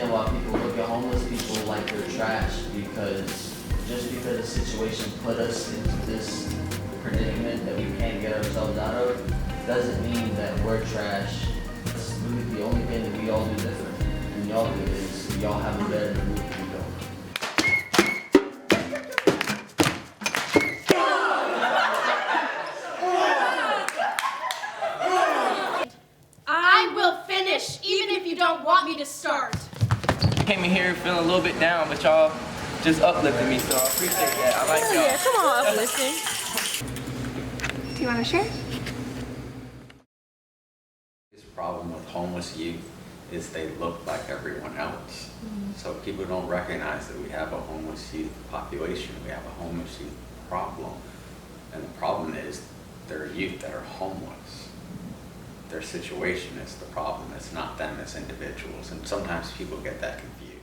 understand why people look at homeless people like they're trash, because just because a situation put us into this predicament that we can't get ourselves out of doesn't mean that we're trash. It's really the only thing that we all do different, and y'all do is y'all have a better group than we don't. I will finish, even if you don't want me to start. Came in here feeling a little bit down, but y'all just uplifted me, so I appreciate that. I like y'all. Yeah, come on, uplifting. Do you want to share? This problem with homeless youth is they look like everyone else. So people don't recognize that we have a homeless youth population, we have a homeless youth problem. And the problem is there are youth that are homeless. Their situation is the problem. It's not them as individuals. And sometimes people get that confused.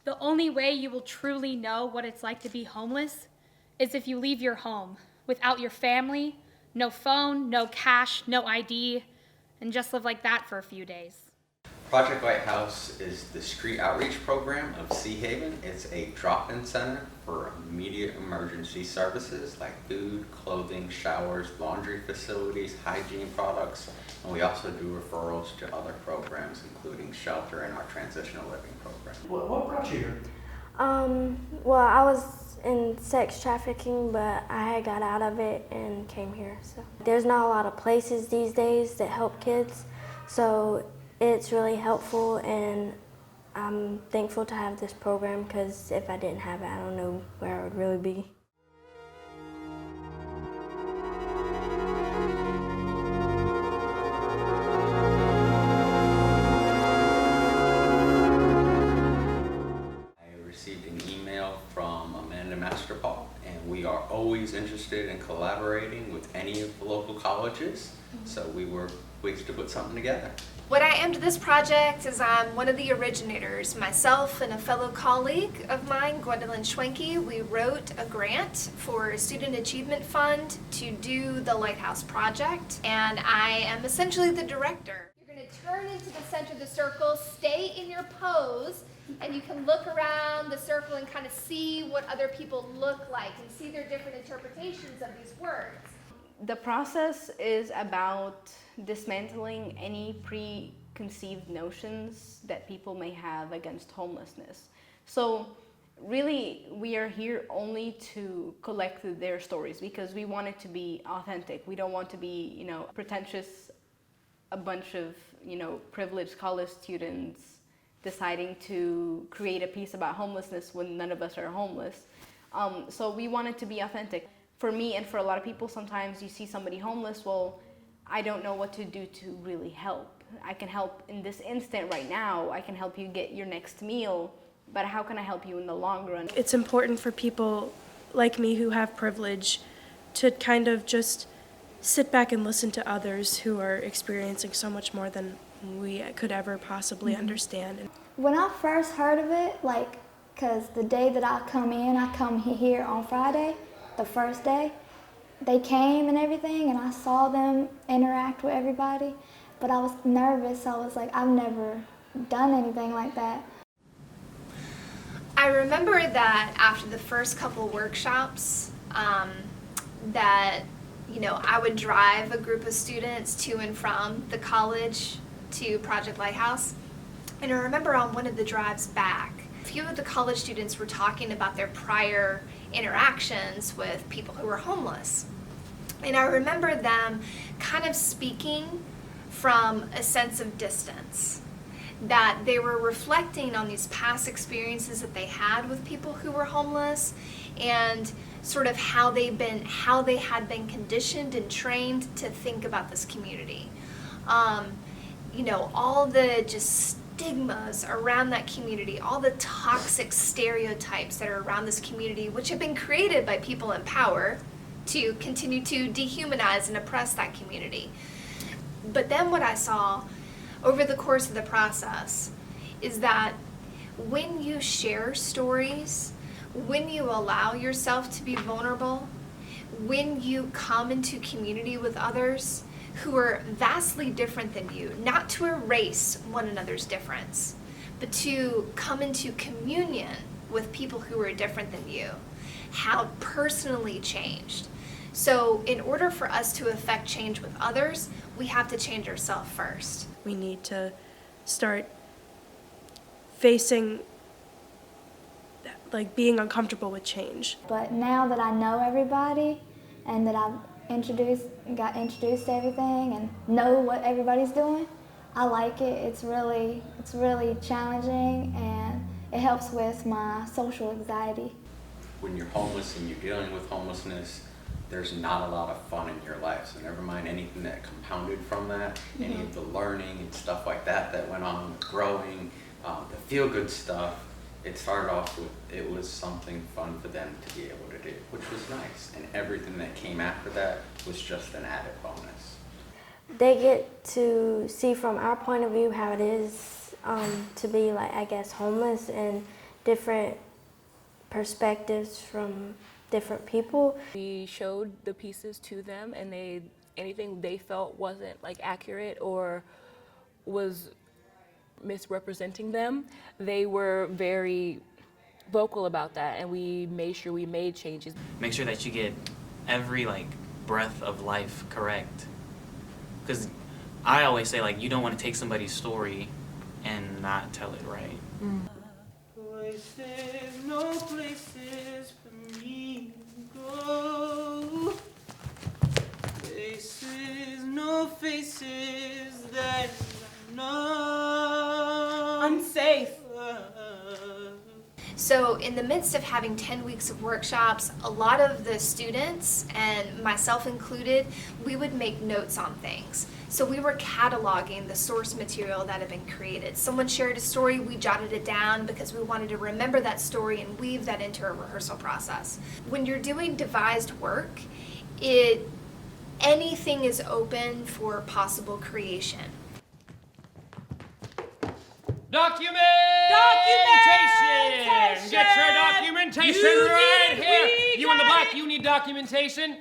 The only way you will truly know what it's like to be homeless is if you leave your home without your family, no phone, no cash, no ID, and just live like that for a few days. Project Lighthouse is the street outreach program of Sea Haven. It's a drop-in center for immediate emergency services like food, clothing, showers, laundry facilities, hygiene products, and we also do referrals to other programs, including shelter and our transitional living program. What brought you here? Well, I was in sex trafficking, but I had got out of it and came here. So there's not a lot of places these days that help kids, so it's really helpful, and I'm thankful to have this program, because if I didn't have it, I don't know where I would really be. I received an email from Masterpaul, and we are always interested in collaborating with any of the local colleges, so we were pleased to put something together. What I am to this project is I'm one of the originators. Myself and a fellow colleague of mine, Gwendolyn Schwenke, we wrote a grant for a Student Achievement Fund to do the Lighthouse Project, and I am essentially the director. You're going to turn into the center of the circle, stay in your pose, and you can look around the circle and kind of see what other people look like and see their different interpretations of these words. The process is about dismantling any preconceived notions that people may have against homelessness. So really, we are here only to collect their stories, because we want it to be authentic. We don't want to be, pretentious, a bunch of, privileged college students deciding to create a piece about homelessness when none of us are homeless. So we want it to be authentic. For me and for a lot of people, sometimes you see somebody homeless, well, I don't know what to do to really help. I can help in this instant right now. I can help you get your next meal, but how can I help you in the long run? It's important for people like me who have privilege to kind of just sit back and listen to others who are experiencing so much more than we could ever possibly understand. When I first heard of it, because the day that I come here on Friday, the first day, they came and everything, and I saw them interact with everybody, but I was nervous. I was like, I've never done anything like that. I remember that after the first couple workshops, that I would drive a group of students to and from the college to Project Lighthouse, and I remember on one of the drives back, a few of the college students were talking about their prior interactions with people who were homeless. And I remember them kind of speaking from a sense of distance, that they were reflecting on these past experiences that they had with people who were homeless, and sort of how they had been conditioned and trained to think about this community. All the just stigmas around that community, all the toxic stereotypes that are around this community, which have been created by people in power to continue to dehumanize and oppress that community. But then what I saw over the course of the process is that when you share stories, when you allow yourself to be vulnerable, when you come into community with others who are vastly different than you, not to erase one another's difference, but to come into communion with people who are different than you, how personally changed. So in order for us to affect change with others, we have to change ourselves first. We need to start facing, like, being uncomfortable with change. But now that I know everybody and that I've got introduced to everything and know what everybody's doing, I like it. It's really challenging, and it helps with my social anxiety. When you're homeless and you're dealing with homelessness, there's not a lot of fun in your life. So never mind anything that compounded from that, any of the learning and stuff like that that went on, the growing, the feel-good stuff. It started off with, it was something fun for them to be able to do, which was nice. And everything that came after that was just an added bonus. They get to see from our point of view how it is to be, like, I guess, homeless, and different perspectives from different people. We showed the pieces to them, and anything they felt wasn't, like, accurate or was misrepresenting them, they were very vocal about that, and we made sure we made changes. Make sure that you get every, like, breath of life correct. Because I always say, like, you don't want to take somebody's story and not tell it right. Places, no places for me to go. Faces, no faces that I know. Unsafe. So in the midst of having 10 weeks of workshops, a lot of the students, and myself included, we would make notes on things. So we were cataloging the source material that had been created. Someone shared a story, we jotted it down because we wanted to remember that story and weave that into a rehearsal process. When you're doing devised work, anything is open for possible creation. Documentation! Documentation! Get your documentation right here! You in the black, you need documentation?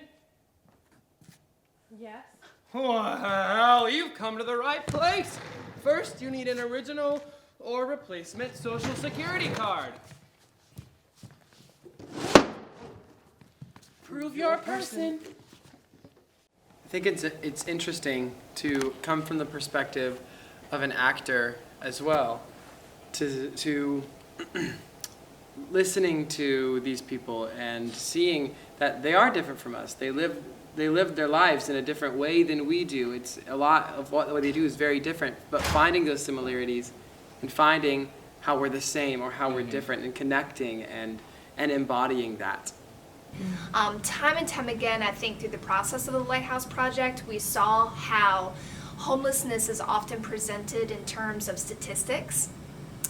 Yes. Well, you've come to the right place. First, you need an original or replacement social security card. Prove your person. I think it's interesting to come from the perspective of an actor as well, to listening to these people and seeing that they are different from us. They live their lives in a different way than we do. It's a lot of what they do is very different, but finding those similarities and finding how we're the same or how we're different and connecting and embodying that. Time and time again, I think through the process of the Lighthouse Project, we saw how homelessness is often presented in terms of statistics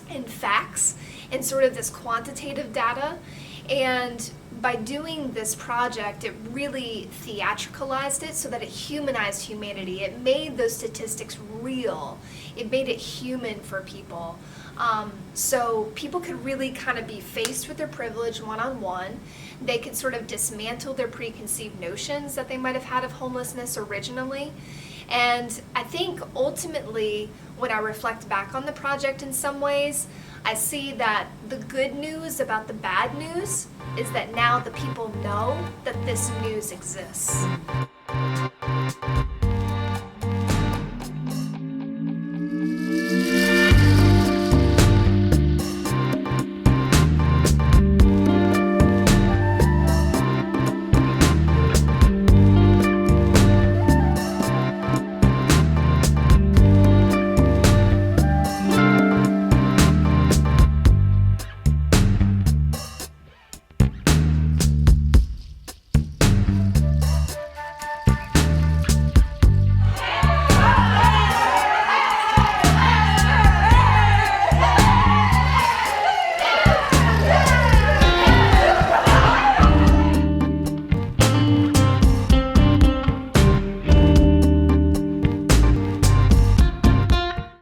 and facts and sort of this quantitative data. And by doing this project, it really theatricalized it so that it humanized humanity. It made those statistics real. It made it human for people. So people could really kind of be faced with their privilege one-on-one. They could sort of dismantle their preconceived notions that they might have had of homelessness originally. And I think ultimately, when I reflect back on the project in some ways, I see that the good news about the bad news is that now the people know that this news exists.